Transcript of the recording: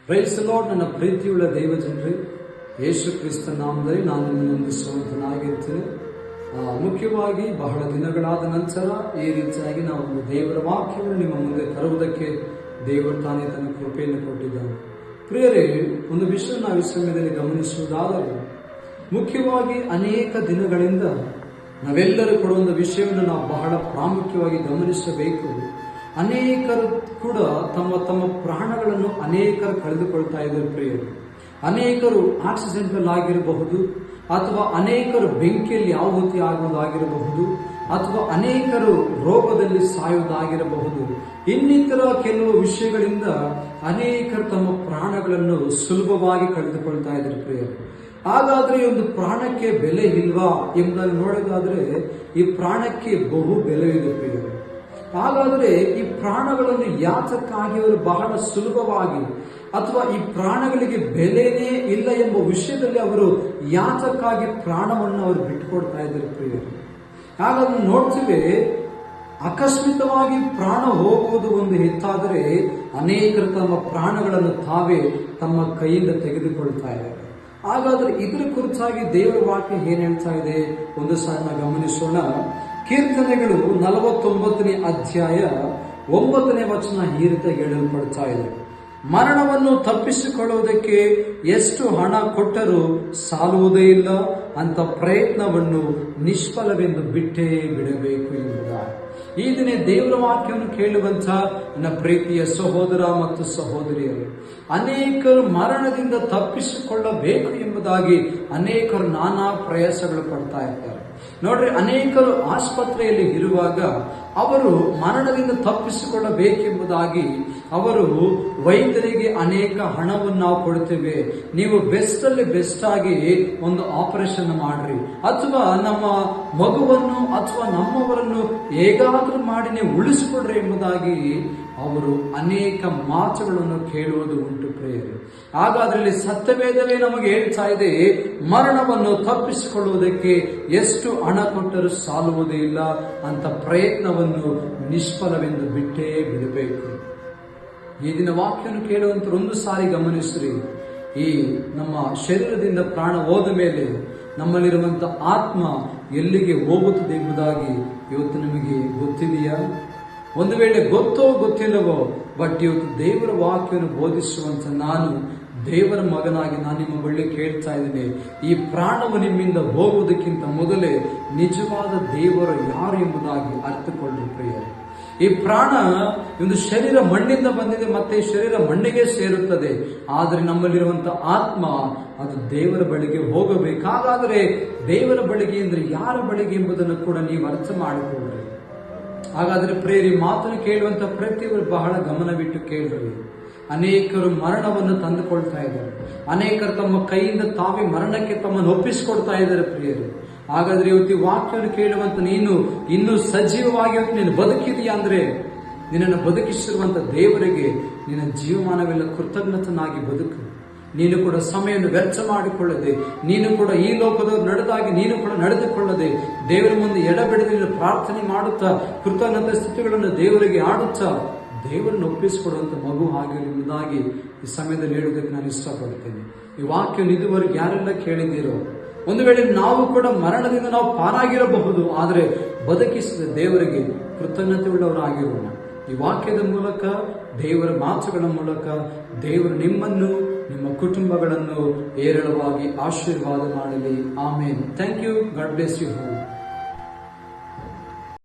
Price lord. ನನ್ನ ಪ್ರೀತಿಯುಳ್ಳ ದೈವ ಜನರೇ, ಯೇಸು ಕ್ರಿಸ್ತ ನಾಮದಲ್ಲಿ ನಾನು ನಿಮ್ಮನ್ನು ವಂದಿಸುವಂತನಾಗಿರ್ತೀನಿ. ಮುಖ್ಯವಾಗಿ ಬಹಳ ದಿನಗಳಾದ ನಂತರ ಈ ರೀತಿಯಾಗಿ ನಾವು ಒಂದು ದೇವರ ವಾಕ್ಯವನ್ನು ನಿಮ್ಮ ಮುಂದೆ ತರುವುದಕ್ಕೆ ದೇವರು ತಾನೇ ತನ್ನ ಕೃಪೆಯನ್ನು ಕೊಟ್ಟಿದ್ದಾನೆ. ಪ್ರಿಯರೇ, ಒಂದು ವಿಷಯ ನಾವು ಈ ಸಮಯದಲ್ಲಿ ಗಮನಿಸುವುದಾದರೆ, ಮುಖ್ಯವಾಗಿ ಅನೇಕ ದಿನಗಳಿಂದ ನಾವೆಲ್ಲರೂ ಕೂಡ ಒಂದು ವಿಷಯವನ್ನು ನಾವು ಬಹಳ ಪ್ರಾಮುಖ್ಯವಾಗಿ ಗಮನಿಸಬೇಕು. ಅನೇಕರು ಕೂಡ ತಮ್ಮ ತಮ್ಮ ಪ್ರಾಣಗಳನ್ನು ಅನೇಕರು ಕಳೆದುಕೊಳ್ತಾ ಇದ್ದಾರೆ. ಪ್ರಿಯರು, ಅನೇಕರು ಆಕ್ಸಿಡೆಂಟಲ್ ಆಗಿರಬಹುದು, ಅಥವಾ ಅನೇಕರು ಬೆಂಕಿಯಲ್ಲಿ ಆಹುತಿ ಆಗುವುದಾಗಿರಬಹುದು, ಅಥವಾ ಅನೇಕರು ರೋಗದಲ್ಲಿ ಸಾಯುವುದಾಗಿರಬಹುದು. ಇನ್ನಿತರ ಕೆಲವು ವಿಷಯಗಳಿಂದ ಅನೇಕರು ತಮ್ಮ ಪ್ರಾಣಗಳನ್ನು ಸುಲಭವಾಗಿ ಕಳೆದುಕೊಳ್ತಾ ಇದ್ದಾರೆ. ಪ್ರಿಯರು, ಹಾಗಾದ್ರೆ ಒಂದು ಪ್ರಾಣಕ್ಕೆ ಬೆಲೆ ಇಲ್ವಾ ಎಂಬುದನ್ನು ನೋಡೋದಾದ್ರೆ ಈ ಪ್ರಾಣಕ್ಕೆ ಬಹು ಬೆಲೆ ಇದೆ. ಪ್ರಿಯರು, ಹಾಗಾದರೆ ಈ ಪ್ರಾಣಗಳನ್ನು ಯಾತಕ್ಕಾಗಿ ಅವರು ಬಹಳ ಸುಲಭವಾಗಿ, ಅಥವಾ ಈ ಪ್ರಾಣಗಳಿಗೆ ಬೆಲೆನೇ ಇಲ್ಲ ಎಂಬ ವಿಷಯದಲ್ಲಿ ಅವರು ಯಾತಕ್ಕಾಗಿ ಪ್ರಾಣವನ್ನು ಅವರು ಬಿಟ್ಟುಕೊಡ್ತಾ ಇದ್ದಾರೆ. ಪ್ರಿಯರು, ಹಾಗಾದ್ರೆ ನೋಡ್ತೀವಿ, ಆಕಸ್ಮಿಕವಾಗಿ ಪ್ರಾಣ ಹೋಗುವುದು ಒಂದು ಹೆಚ್ಚಾದರೆ ಅನೇಕರು ತಮ್ಮ ಪ್ರಾಣಗಳನ್ನು ತಾವೇ ತಮ್ಮ ಕೈಯಿಂದ ತೆಗೆದುಕೊಳ್ತಾ ಇದ್ದಾರೆ. ಹಾಗಾದ್ರೆ ಇದರ ಕುರಿತಾಗಿ ದೇವರ ವಾಕ್ಯ ಏನ್ ಹೇಳ್ತಾ ಇದೆ ಒಂದು ಸಾರಿ ಗಮನಿಸೋಣ. ಕೀರ್ತನೆಗಳು 49ನೇ ಅಧ್ಯಾಯ 9ನೇ ವಚನ ಈ ರೀತಿ ಹೇಳಲ್ಪಡ್ತಾ ಇದೆ: ಮರಣವನ್ನು ತಪ್ಪಿಸಿಕೊಳ್ಳುವುದಕ್ಕೆ ಎಷ್ಟು ಹಣ ಕೊಟ್ಟರೂ ಸಾಲುವುದೇ ಇಲ್ಲ, ಅಂತ ಪ್ರಯತ್ನವನ್ನು ನಿಷ್ಫಲವೆಂದು ಬಿಟ್ಟೇ ಬಿಡಬೇಕು ಎಂಬುದಾಗಿ. ಈ ದಿನ ದೇವರ ವಾಕ್ಯವನ್ನು ಕೇಳುವಂತ ನನ್ನ ಪ್ರೀತಿಯ ಸಹೋದರ ಮತ್ತು ಸಹೋದರಿಯರು, ಅನೇಕರು ಮರಣದಿಂದ ತಪ್ಪಿಸಿಕೊಳ್ಳಬೇಕು ಎಂಬುದಾಗಿ ಅನೇಕರು ನಾನಾ ಪ್ರಯಾಸಗಳು ಪಡ್ತಾ ಇದ್ದಾರೆ. ನೋಡ್ರಿ, ಅನೇಕರು ಆಸ್ಪತ್ರೆಯಲ್ಲಿ ಇರುವಾಗ ಅವರು ಮರಣದಿಂದ ತಪ್ಪಿಸಿಕೊಳ್ಳಬೇಕೆಂಬುದಾಗಿ ಅವರು ವೈದ್ಯರಿಗೆ ಅನೇಕ ಹಣವನ್ನು ನಾವು ಕೊಡ್ತೇವೆ, ನೀವು ಬೆಸ್ಟ್ ಅಲ್ಲಿ ಬೆಸ್ಟ್ ಆಗಿ ಒಂದು ಆಪರೇಷನ್ ಮಾಡ್ರಿ, ಅಥವಾ ನಮ್ಮ ಮಗುವನ್ನು ಅಥವಾ ನಮ್ಮವರನ್ನು ಹೇಗಾದ್ರೂ ಮಾಡಿ ನೀವು ಉಳಿಸಿಕೊಡ್ರಿ ಎಂಬುದಾಗಿ ಅವರು ಅನೇಕ ಮಾತುಗಳನ್ನು ಕೇಳುವುದು ಉಂಟು. ಪ್ರಿಯರೇ, ಹಾಗಾದ್ರೆ ಸತ್ಯವೇದವೇ ನಮಗೆ ಹೇಳ್ತಾ ಇದೆ, ಮರಣವನ್ನು ತಪ್ಪಿಸಿಕೊಳ್ಳುವುದಕ್ಕೆ ಎಷ್ಟು ಹಣ ಕೊಟ್ಟರೂ ಸಾಲುವುದೇ ಇಲ್ಲ, ಅಂತ ಪ್ರಯತ್ನವನ್ನು ನಿಷ್ಫಲವೆಂದು ಬಿಟ್ಟೇ ಬಿಡಬೇಕು. ಈ ದಿನ ವಾಕ್ಯವನ್ನು ಕೇಳುವಂತ ಒಂದು ಸಾರಿ ಗಮನಿಸ್ರಿ, ಈ ನಮ್ಮ ಶರೀರದಿಂದ ಪ್ರಾಣ ಹೋದ ಮೇಲೆ ನಮ್ಮಲ್ಲಿರುವಂತಹ ಆತ್ಮ ಎಲ್ಲಿಗೆ ಹೋಗುತ್ತದೆ ಎಂಬುದಾಗಿ ಇವತ್ತು ನಿಮಗೆ ಗೊತ್ತಿದೆಯಾ? ಒಂದು ವೇಳೆ ಗೊತ್ತೋ ಗೊತ್ತಿಲ್ಲವೋ, ಬಟ್ ಇವತ್ತು ದೇವರ ವಾಕ್ಯವನ್ನು ಬೋಧಿಸುವಂತ ನಾನು ದೇವರ ಮಗನಾಗಿ ನಾನು ನಿಮ್ಮ ಬಳಿ ಕೇಳ್ತಾ ಇದ್ದೇನೆ, ಈ ಪ್ರಾಣವು ನಿಮ್ಮಿಂದ ಹೋಗುವುದಕ್ಕಿಂತ ಮೊದಲೇ ನಿಜವಾದ ದೇವರು ಯಾರು ಎಂಬುದಾಗಿ ಅರ್ಥಕೊಳ್ಳಿ. ಪ್ರಿಯರೇ, ಈ ಪ್ರಾಣ ಒಂದು ಶರೀರ ಮಣ್ಣಿಂದ ಬಂದಿದೆ, ಮತ್ತೆ ಶರೀರ ಮಣ್ಣಿಗೆ ಸೇರುತ್ತದೆ. ಆದರೆ ನಮ್ಮಲ್ಲಿರುವಂತಹ ಆತ್ಮ ಅದು ದೇವರ ಬಳಿಗೆ ಹೋಗಬೇಕಾಗಾದರೆ ದೇವರ ಬಳಿಗೆ ಅಂದ್ರೆ ಯಾರ ಬಳಿಗೆ ಎಂಬುದನ್ನು ಕೂಡ ನೀವು ಅರ್ಥ ಮಾಡಿಕೊಳ್ಳ್ರಿ. ಹಾಗಾದ್ರೆ ಪ್ರೇರಿ ಮಾತನ್ನು ಕೇಳುವಂತ ಪ್ರತಿಯೊಬ್ಬರು ಬಹಳ ಗಮನವಿಟ್ಟು ಕೇಳ್ರಿ. ಅನೇಕರು ಮರಣವನ್ನು ತಂದುಕೊಳ್ತಾ ಇದ್ದಾರೆ, ಅನೇಕರು ತಮ್ಮ ಕೈಯಿಂದ ತಾವೇ ಮರಣಕ್ಕೆ ತಮ್ಮನ್ನು ಒಪ್ಪಿಸಿಕೊಡ್ತಾ ಇದ್ದಾರೆ. ಪ್ರಿಯರು, ಹಾಗಾದ್ರೆ ಇವತ್ತು ಈ ವಾಕ್ಯವನ್ನು ಕೇಳುವಂತ ನೀನು ಇನ್ನೂ ಸಜೀವವಾಗಿ ನೀನು ಬದುಕಿದೆಯಾ ಅಂದ್ರೆ ನಿನ್ನನ್ನು ಬದುಕಿಸಿರುವಂತ ದೇವರಿಗೆ ನಿನ್ನ ಜೀವಮಾನವೆಲ್ಲ ಕೃತಜ್ಞತನಾಗಿ ಬದುಕು. ನೀನು ಕೂಡ ಸಮಯವನ್ನು ವ್ಯರ್ಥ ಮಾಡಿಕೊಳ್ಳದೆ, ನೀನು ಕೂಡ ಈ ಲೋಕದವರು ನಡೆದಾಗಿ ನೀನು ಕೂಡ ನಡೆದುಕೊಳ್ಳದೆ, ದೇವರ ಮುಂದೆ ಎಡಬಿಡದೆ ಪ್ರಾರ್ಥನೆ ಮಾಡುತ್ತಾ ಕೃತಜ್ಞತೆ ಸ್ಥಿತಿಗಳನ್ನು ದೇವರಿಗೆ ಆಡುತ್ತಾ ದೇವರನ್ನು ಒಪ್ಪಿಸಿಕೊಡುವಂತ ಮಗು ಆಗಿರುವುದಾಗಿ ಈ ಸಮಯದಲ್ಲಿ ಹೇಳುವುದಕ್ಕೆ ನಾನು ಇಷ್ಟಪಡ್ತೇನೆ. ಈ ವಾಕ್ಯವನ್ನು ಇದುವರೆಗೆ ಯಾರೆಲ್ಲ ಕೇಳಿದ್ದೀರೋ, ಒಂದು ವೇಳೆ ನಾವು ಕೂಡ ಮರಣದಿಂದ ನಾವು ಪಾರಾಗಿರಬಹುದು, ಆದರೆ ಬದುಕಿಸಿದ ದೇವರಿಗೆ ಕೃತಜ್ಞತೆ ಉಳ್ಳವರಾಗಿರೋಣ. ಈ ವಾಕ್ಯದ ಮೂಲಕ, ದೇವರ ಮಾತುಗಳ ಮೂಲಕ ದೇವರು ನಿಮ್ಮನ್ನು, ನಿಮ್ಮ ಕುಟುಂಬಗಳನ್ನು ಹೇರಳವಾಗಿ ಆಶೀರ್ವಾದ ಮಾಡಲಿ. Amen. Thank you. God bless you.